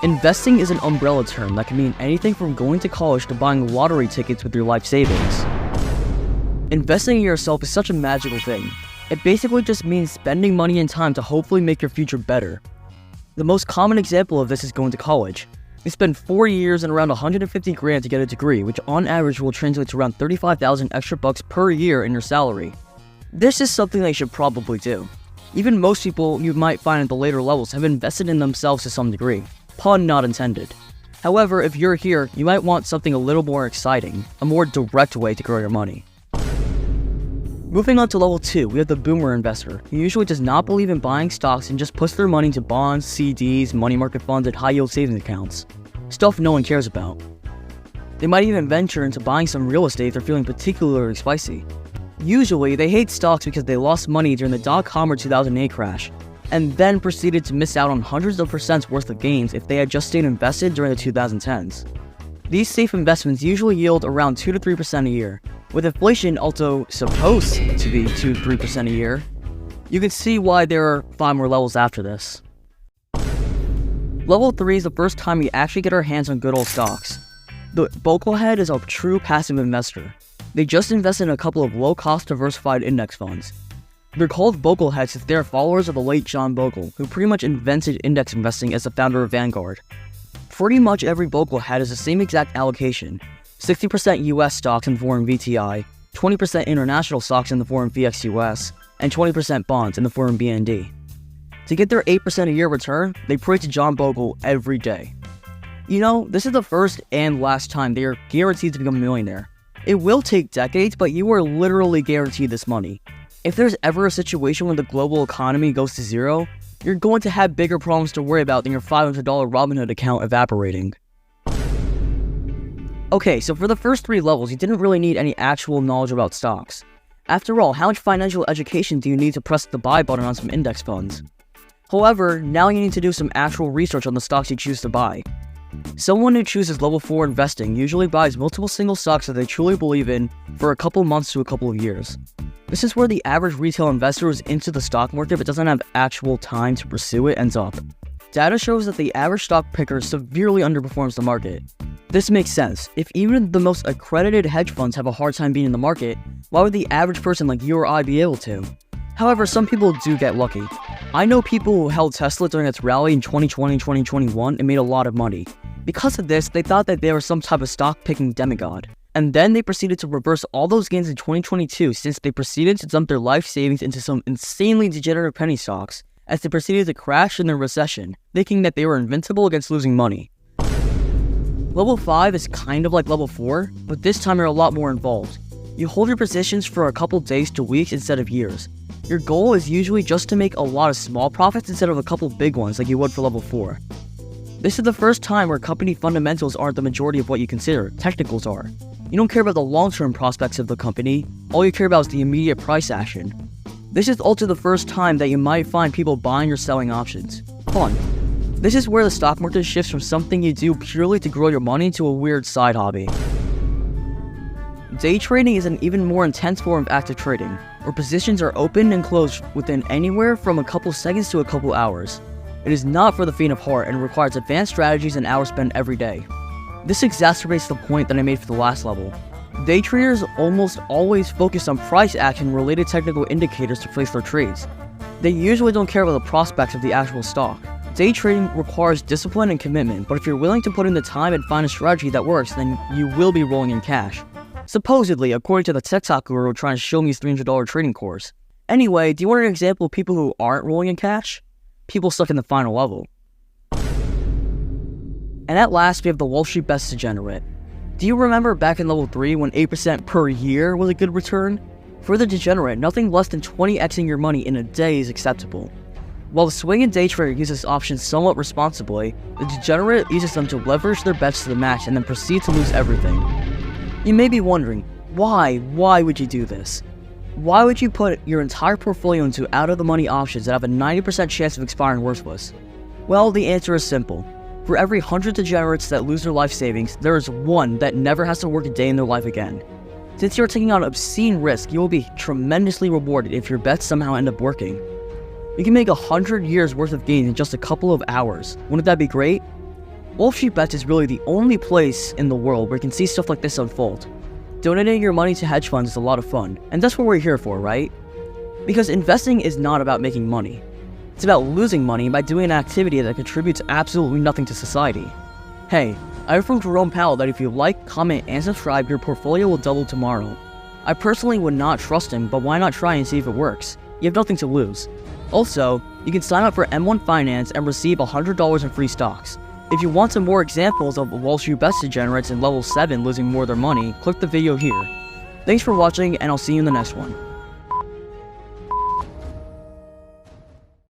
Investing is an umbrella term that can mean anything from going to college to buying lottery tickets with your life savings. Investing in yourself is such a magical thing. It basically just means spending money and time to hopefully make your future better. The most common example of this is going to college. You spend 4 years and around 150 grand to get a degree, which on average will translate to around 35,000 extra bucks per year in your salary. This is something that you should probably do. Even most people you might find at the later levels have invested in themselves to some degree. Pun not intended. However, if you're here, you might want something a little more exciting, a more direct way to grow your money. Moving on to level 2, we have the boomer investor, who usually does not believe in buying stocks and just puts their money into bonds, CDs, money market funds, and high-yield savings accounts. Stuff no one cares about. They might even venture into buying some real estate if they're feeling particularly spicy. Usually, they hate stocks because they lost money during the dot-com or 2008 crash, and then proceeded to miss out on hundreds of percents worth of gains if they had just stayed invested during the 2010s. These safe investments usually yield around 2 to 3% a year, with inflation also supposed to be 2 to 3% a year. You can see why there are 5 more levels after this. Level 3 is the first time we actually get our hands on good old stocks. The Boglehead is a true passive investor. They just invest in a couple of low-cost diversified index funds. They're called Bogleheads since they're followers of the late John Bogle, who pretty much invented index investing as the founder of Vanguard. Pretty much every Boglehead has the same exact allocation: 60% US stocks in the form VTI, 20% international stocks in the form VXUS, and 20% bonds in the form BND. To get their 8% a year return, they pray to John Bogle every day. You know, this is the first and last time they are guaranteed to become a millionaire. It will take decades, but you are literally guaranteed this money. If there's ever a situation when the global economy goes to zero, you're going to have bigger problems to worry about than your $500 Robinhood account evaporating. Okay, so for the first 3 levels, you didn't really need any actual knowledge about stocks. After all, how much financial education do you need to press the buy button on some index funds? However, now you need to do some actual research on the stocks you choose to buy. Someone who chooses level 4 investing usually buys multiple single stocks that they truly believe in for a couple months to a couple of years. This is where the average retail investor who's into the stock market but doesn't have actual time to pursue it ends up. Data shows that the average stock picker severely underperforms the market. This makes sense. If even the most accredited hedge funds have a hard time being in the market, why would the average person like you or I be able to? However, some people do get lucky. I know people who held Tesla during its rally in 2020 and 2021 and made a lot of money. Because of this, they thought that they were some type of stock-picking demigod. And then they proceeded to reverse all those gains in 2022 since they proceeded to dump their life savings into some insanely degenerate penny stocks as they proceeded to crash in the recession, thinking that they were invincible against losing money. Level 5 is kind of like level 4, but this time you're a lot more involved. You hold your positions for a couple days to weeks instead of years. Your goal is usually just to make a lot of small profits instead of a couple big ones like you would for level 4. This is the first time where company fundamentals aren't the majority of what you consider, technicals are. You don't care about the long-term prospects of the company, all you care about is the immediate price action. This is also the first time that you might find people buying or selling options. Fun. This is where the stock market shifts from something you do purely to grow your money to a weird side hobby. Day trading is an even more intense form of active trading, where positions are opened and closed within anywhere from a couple seconds to a couple hours. It is not for the faint of heart and requires advanced strategies and hours spent every day. This exacerbates the point that I made for the last level. Day traders almost always focus on price action and related technical indicators to place their trades. They usually don't care about the prospects of the actual stock. Day trading requires discipline and commitment, but if you're willing to put in the time and find a strategy that works, then you will be rolling in cash. Supposedly, according to the TikTok guru trying to show me his $300 trading course. Anyway, do you want an example of people who aren't rolling in cash? People stuck in the final level. And at last, we have the Wall Street Bets Degenerate. Do you remember back in level 3 when 8% per year was a good return? For the Degenerate, nothing less than 20xing your money in a day is acceptable. While the swing and day trader uses options somewhat responsibly, the Degenerate uses them to leverage their bets to the max and then proceed to lose everything. You may be wondering, why would you do this? Why would you put your entire portfolio into out-of-the-money options that have a 90% chance of expiring worthless? Well, the answer is simple. For every 100 degenerates that lose their life savings, there is one that never has to work a day in their life again. Since you're taking on obscene risk, you will be tremendously rewarded if your bets somehow end up working. You can make 100 years worth of gains in just a couple of hours. Wouldn't that be great? Wall Street Bets is really the only place in the world where you can see stuff like this unfold. Donating your money to hedge funds is a lot of fun, and that's what we're here for, right? Because investing is not about making money. It's about losing money by doing an activity that contributes absolutely nothing to society. Hey, I heard from Jerome Powell that if you like, comment, and subscribe, your portfolio will double tomorrow. I personally would not trust him, but why not try and see if it works? You have nothing to lose. Also, you can sign up for M1 Finance and receive $100 in free stocks. If you want some more examples of Wall Street Bets degenerates in level 7 losing more of their money, click the video here. Thanks for watching, and I'll see you in the next one.